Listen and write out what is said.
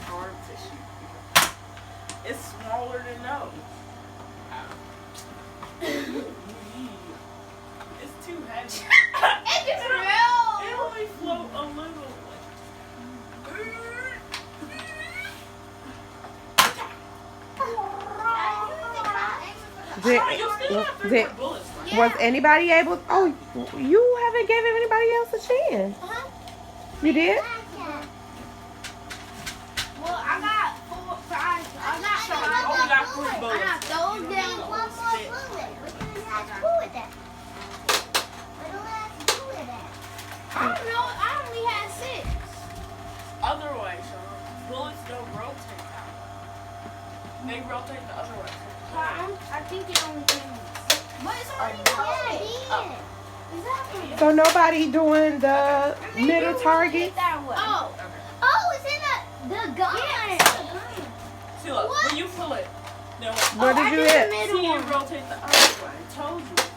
hard to shoot. It's smaller than those. It's too heavy. It's real. It only float a little. Was anybody able? Oh, you haven't given anybody else a chance. You did? Well, I got 4, 5. I got 3 bullets. I got those down. One more bullet. What do you have to do with that? What do I have to do with that? I don't know. I only had 6. Other way, Sean. Bullets don't rotate out. They rotate the other way. I think it only came. But it's already Yeah, Exactly. So nobody doing the middle target? That way. Oh, it's in the gun. See, look, when you pull it, no. What did you hit? See, you rotate the other way. I told you.